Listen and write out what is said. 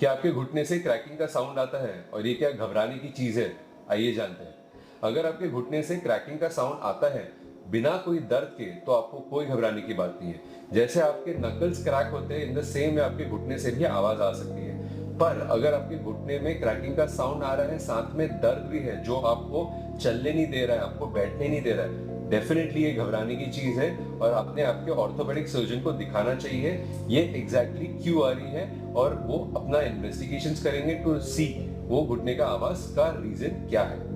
क्या आपके घुटने से क्रैकिंग का साउंड आता है और ये क्या घबराने की चीज है? आइए जानते हैं। अगर आपके घुटने से क्रैकिंग का साउंड आता है बिना कोई दर्द के, तो आपको कोई घबराने की बात नहीं है। जैसे आपके नकल्स क्रैक होते हैं, इन द सेम वे आपके घुटने से भी आवाज आ सकती है। पर अगर आपके घुटने में क्रैकिंग का साउंड आ रहा है, साथ में दर्द भी है जो आपको चलने नहीं दे रहा है, आपको बैठने नहीं दे रहा है, डेफिनेटली ये घबराने की चीज है और आपने आपके ऑर्थोपेडिक सर्जन को दिखाना चाहिए ये एग्जैक्टली क्यों आ रही है, और वो अपना इन्वेस्टिगेशंस करेंगे टू सी वो घुटने का आवाज का रीजन क्या है।